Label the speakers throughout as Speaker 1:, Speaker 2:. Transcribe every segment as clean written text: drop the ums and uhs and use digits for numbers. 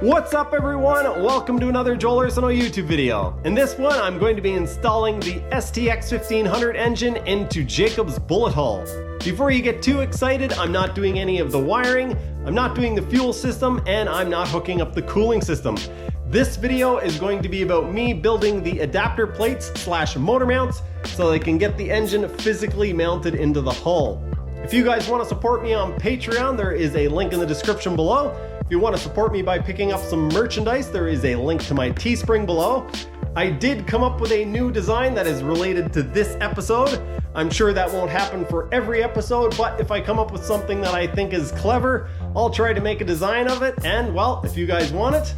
Speaker 1: What's up everyone? Welcome to another Joel Arsenault YouTube video. In this one, I'm going to be installing the STX 1500 engine into Jacob's bullet hull. Before you get too excited, I'm not doing any of the wiring, I'm not doing the fuel system, and I'm not hooking up the cooling system. This video is going to be about me building the adapter plates / motor mounts so they can get the engine physically mounted into the hull. If you guys want to support me on Patreon, there is a link in the description below. If you want to support me by picking up some merchandise, there is a link to my Teespring below. I did come up with a new design that is related to this episode. I'm sure that won't happen for every episode, but if I come up with something that I think is clever, I'll try to make a design of it, and well, if you guys want it,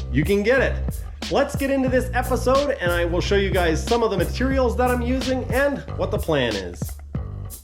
Speaker 1: you can get it. Let's get into this episode and I will show you guys some of the materials that I'm using and what the plan is.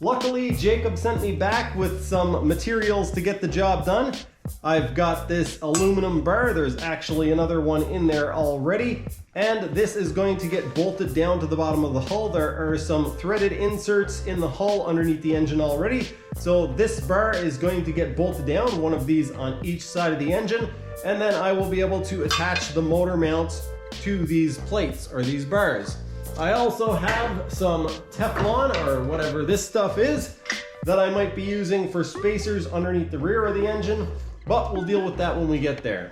Speaker 1: Luckily, Jacob sent me back with some materials to get the job done. I've got this aluminum bar, there's actually another one in there already, and this is going to get bolted down to the bottom of the hull. There are some threaded inserts in the hull underneath the engine already, so this bar is going to get bolted down, one of these on each side of the engine, and then I will be able to attach the motor mounts to these plates or these bars. I also have some Teflon or whatever this stuff is that I might be using for spacers underneath the rear of the engine, but we'll deal with that when we get there.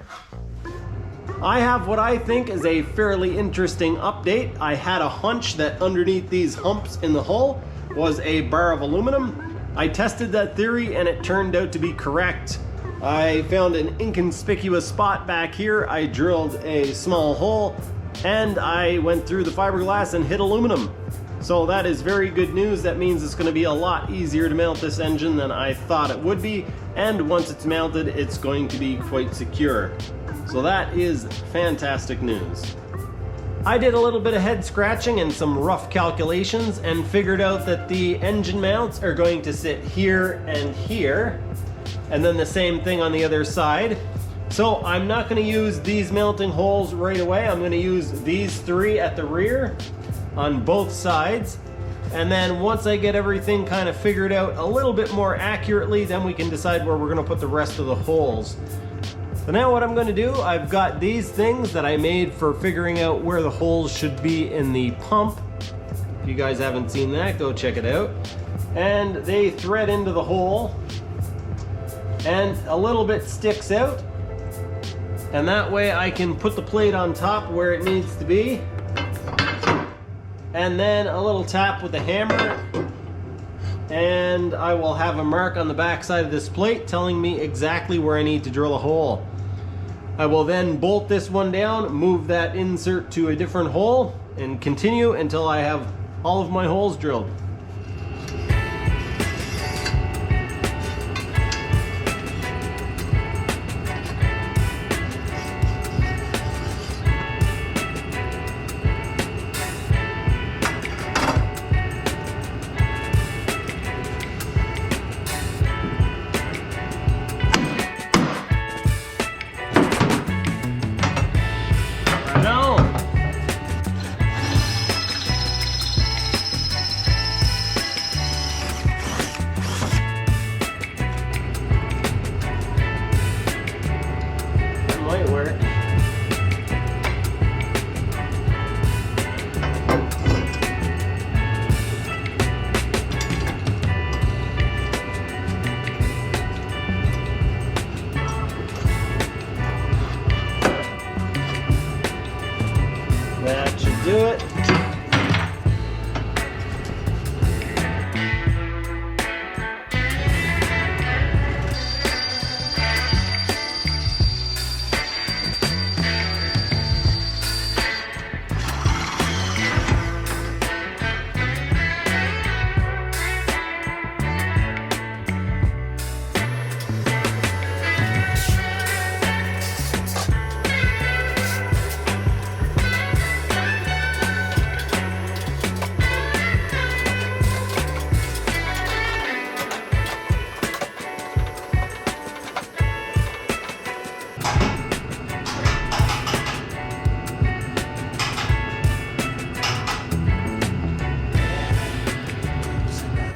Speaker 1: I have what I think is a fairly interesting update. I had a hunch that underneath these humps in the hull was a bar of aluminum. I tested that theory and it turned out to be correct. I found an inconspicuous spot back here. I drilled a small hole and I went through the fiberglass and hit aluminum. So that is very good news. That means it's going to be a lot easier to mount this engine than I thought it would be, and once it's mounted it's going to be quite secure. So that is fantastic news. I did a little bit of head scratching and some rough calculations and figured out that the engine mounts are going to sit here and here, and then the same thing on the other side. So I'm not going to use these mounting holes right away. I'm going to use these three at the rear on both sides, and then once I get everything kind of figured out a little bit more accurately, then we can decide where we're going to put the rest of the holes. So now what I'm going to do, I've got these things that I made for figuring out where the holes should be in the pump. If you guys haven't seen that, go check it out. And they thread into the hole and a little bit sticks out, and that way I can put the plate on top where it needs to be, and then a little tap with a hammer, and I will have a mark on the back side of this plate telling me exactly where I need to drill a hole. I will then bolt this one down, move that insert to a different hole, and continue until I have all of my holes drilled. That should do it.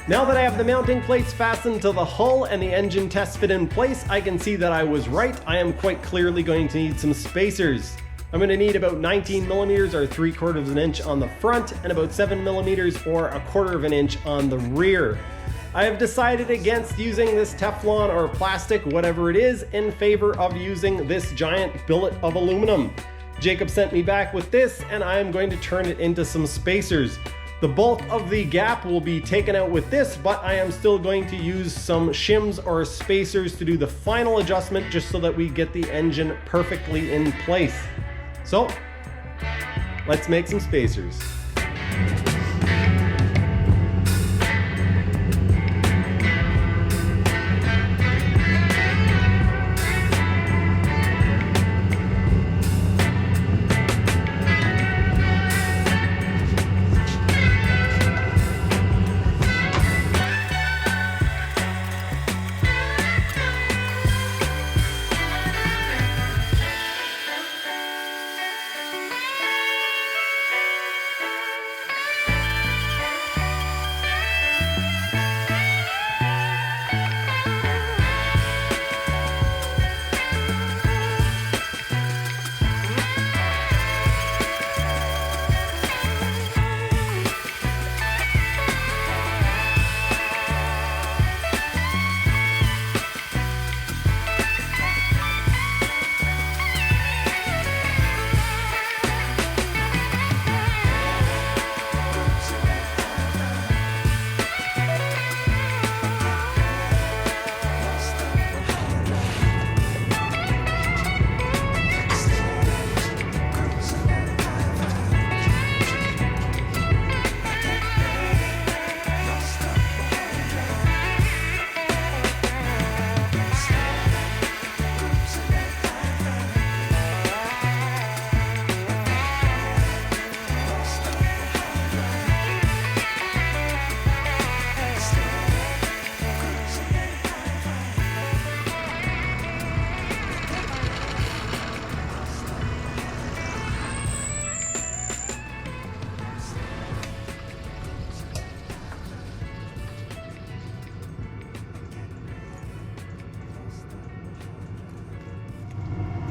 Speaker 1: Now that I have the mounting plates fastened to the hull and the engine test fit in place, I can see that I was right. I am quite clearly going to need some spacers. I'm going to need about 19 millimeters or 3/4 of an inch on the front and about 7 millimeters or 1/4 of an inch on the rear. I have decided against using this Teflon or plastic, whatever it is, in favor of using this giant billet of aluminum. Jacob sent me back with this and I am going to turn it into some spacers. The bulk of the gap will be taken out with this, but I am still going to use some shims or spacers to do the final adjustment just so that we get the engine perfectly in place. So, let's make some spacers.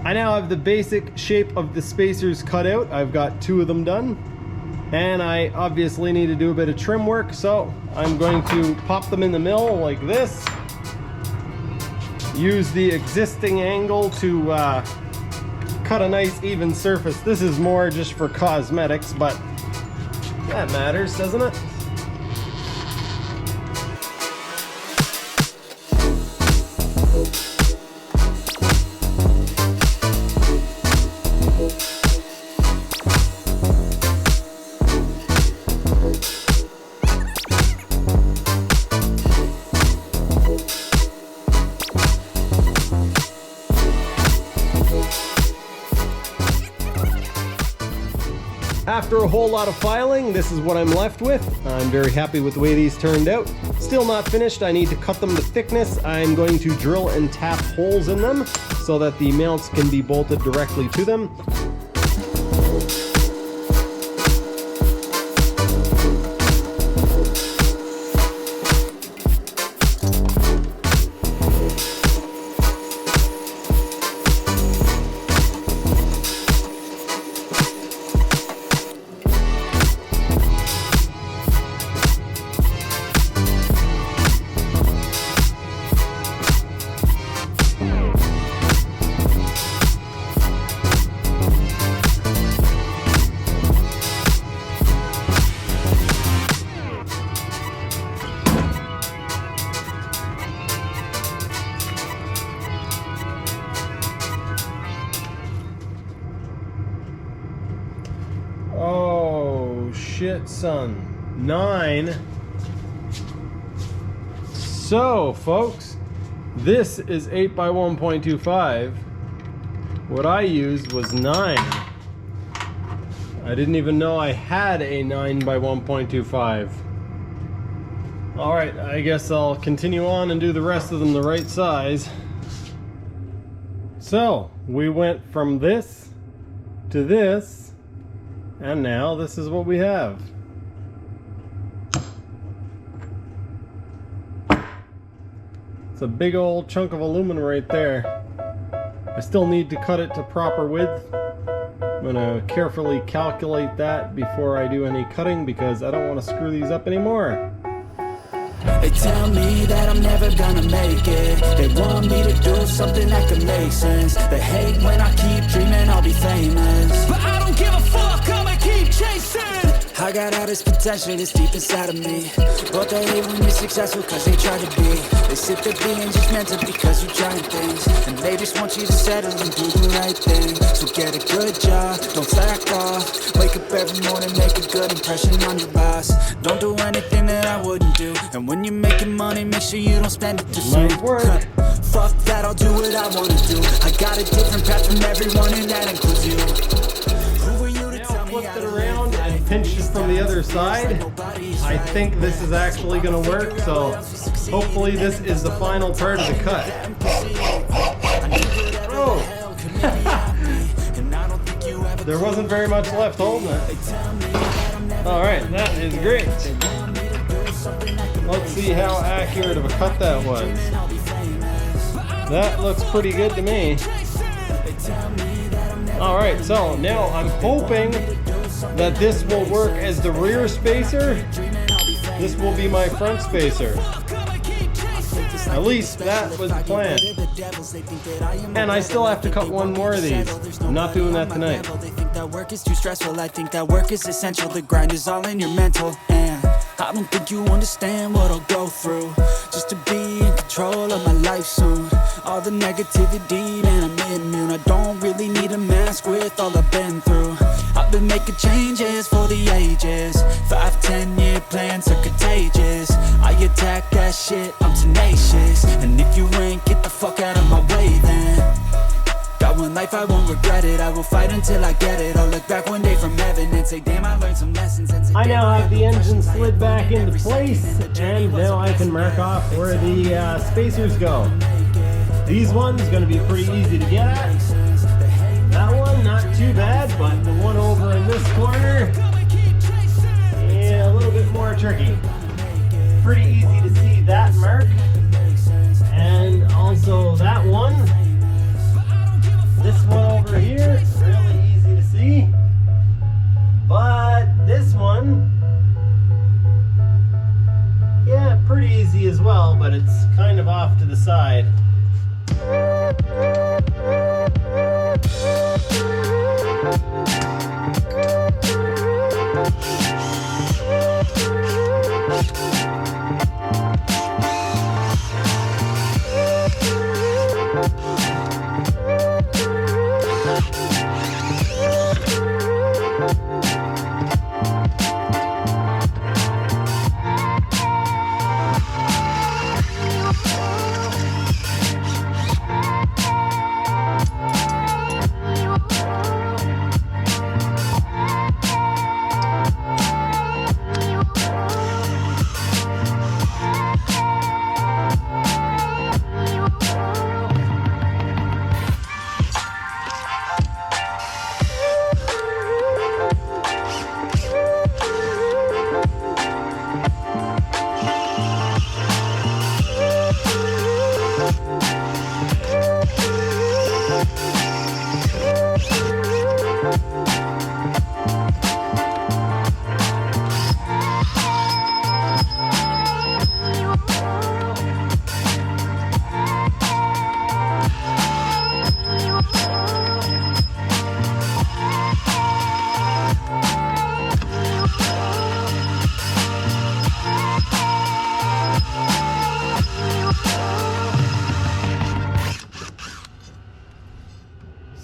Speaker 1: I now have the basic shape of the spacers cut out. I've got 2 of them done. And I obviously need to do a bit of trim work, so I'm going to pop them in the mill like this. Use the existing angle to cut a nice even surface. This is more just for cosmetics, but that matters, doesn't it? After a whole lot of filing, this is what I'm left with. I'm very happy with the way these turned out. Still not finished, I need to cut them to thickness. I'm going to drill and tap holes in them so that the mounts can be bolted directly to them. Oh shit, son. 9. So folks, this is 8 by 1.25. What I used was 9. I didn't even know I had a 9 by 1.25. Alright, I guess I'll continue on and do the rest of them the right size. So, we went from this to this, and now this is what we have. a big old chunk of aluminum right there. I still need to cut it to proper width. I'm gonna carefully calculate that before I do any cutting because I don't want to screw these up anymore.
Speaker 2: They tell me that I'm never gonna make it. They want me to do something that could make sense. They hate when I keep dreaming I'll be famous, but I don't give a fuck, I'ma keep chasing. I got all this potential that's deep inside of me, but they hate when you're successful cause they try to be. They sit there being just mental because you're trying things, and they just want you to settle and do the right thing. So get a good job, don't slack off. Wake up every morning, make a good impression on your boss. Don't do anything that I wouldn't do, and when you're making money, make sure you don't spend it too soon. Fuck that, I'll do what I wanna do. I got a different path from everyone, and that includes you. Who are you to tell me?
Speaker 1: Flipped it around and pinched it from the other side. I think this is actually gonna work, so hopefully this is the final part of the cut. Oh! There wasn't very much left holding it. Alright, that is great. Let's see how accurate of a cut that was. That looks pretty good to me. Alright, so now I'm hoping that this will work as the rear spacer. This will be my front spacer. At least that was the plan. And I still have to cut one more of these. I'm not doing that tonight.
Speaker 2: They think that work is too stressful. I think that work is essential. The grind is all in your mental. And I don't think you understand what I'll go through just to be in control of my life soon. All the negativity, man, I'm immune. I don't really need a mask with all I've been through. I've been making changes for the ages. 5-10 year plans are contagious. I attack that shit, I'm tenacious. And if you ain't, get the fuck out of my way then. Got one life, I won't regret it. I will fight until I get it. I'll look back one day from heaven and say, damn, I learned some lessons.
Speaker 1: I now have the engine slid back into place, and now I can mark off where the spacers go. These ones going to be pretty easy to get at. That one, not too bad, but the one over in this corner, yeah, a little bit more tricky. Pretty easy to see that mark, and also that one. This one over here, really easy to see. But this one, yeah, pretty easy as well, but it's kind of off to the side.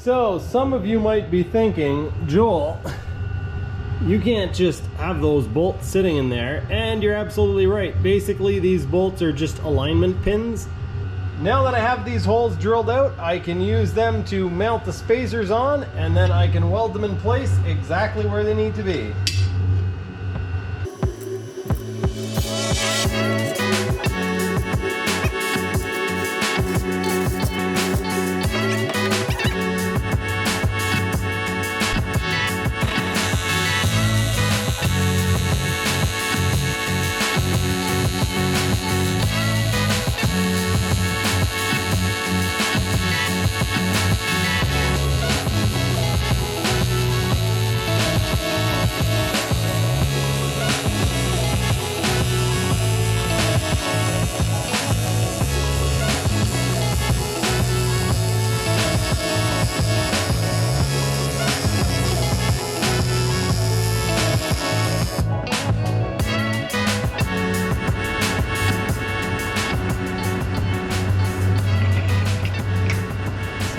Speaker 1: So, some of you might be thinking, Joel, you can't just have those bolts sitting in there, and you're absolutely right. Basically, these bolts are just alignment pins. Now that I have these holes drilled out, I can use them to mount the spacers on, and then I can weld them in place exactly where they need to be.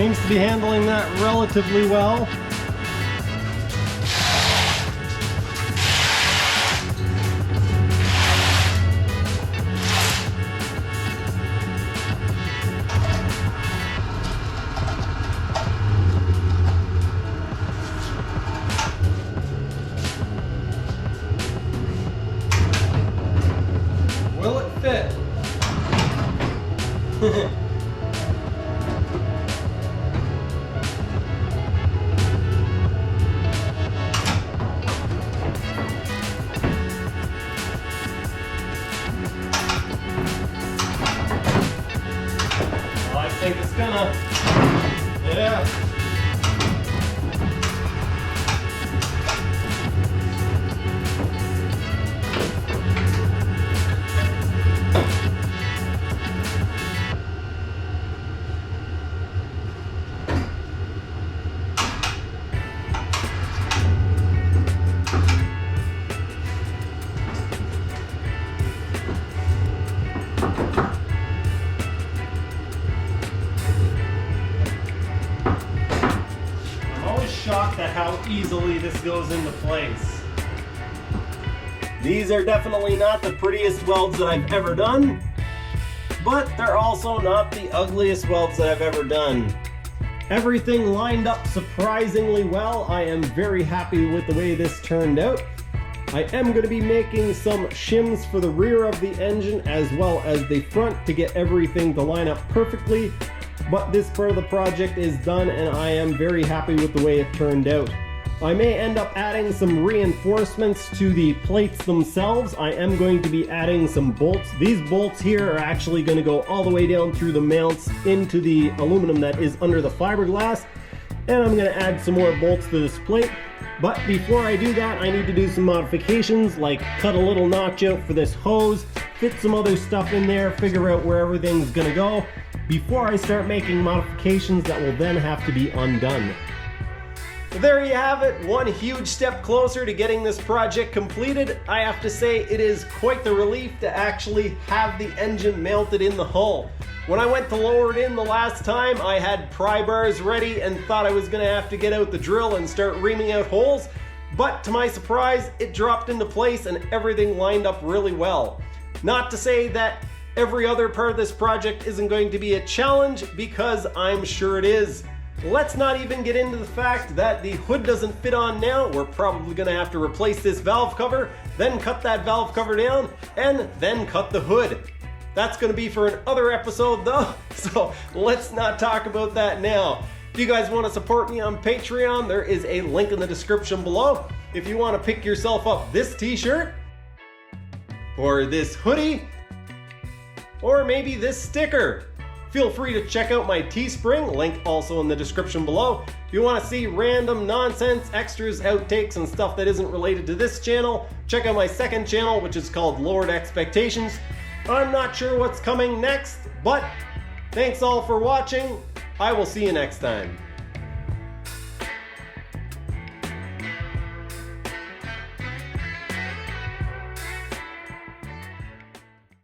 Speaker 1: Seems to be handling that relatively well. Will it fit? I think it's gonna, yeah. Shocked at how easily this goes into place. These are definitely not the prettiest welds that I've ever done, but they're also not the ugliest welds that I've ever done. Everything lined up surprisingly well. I am very happy with the way this turned out. I am going to be making some shims for the rear of the engine as well as the front to get everything to line up perfectly. But this part of the project is done and I am very happy with the way it turned out. I may end up adding some reinforcements to the plates themselves. I am going to be adding some bolts. These bolts here are actually going to go all the way down through the mounts into the aluminum that is under the fiberglass. And I'm going to add some more bolts to this plate. But before I do that, I need to do some modifications, like cut a little notch out for this hose, fit some other stuff in there, figure out where everything's going to go, before I start making modifications that will then have to be undone. So there you have it, one huge step closer to getting this project completed. I have to say it is quite the relief to actually have the engine mounted in the hull. When I went to lower it in the last time, I had pry bars ready and thought I was going to have to get out the drill and start reaming out holes, but to my surprise, it dropped into place and everything lined up really well. Not to say that every other part of this project isn't going to be a challenge, because I'm sure it is. Let's not even get into the fact that the hood doesn't fit on now. We're probably going to have to replace this valve cover, then cut that valve cover down, and then cut the hood. That's going to be for another episode though, so let's not talk about that now. If you guys want to support me on Patreon, there is a link in the description below. If you want to pick yourself up this t-shirt, or this hoodie, or maybe this sticker, feel free to check out my Teespring, link also in the description below. If you want to see random nonsense, extras, outtakes, and stuff that isn't related to this channel, check out my second channel, which is called Lowered Expectations. I'm not sure what's coming next, but thanks all for watching. I will see you next time.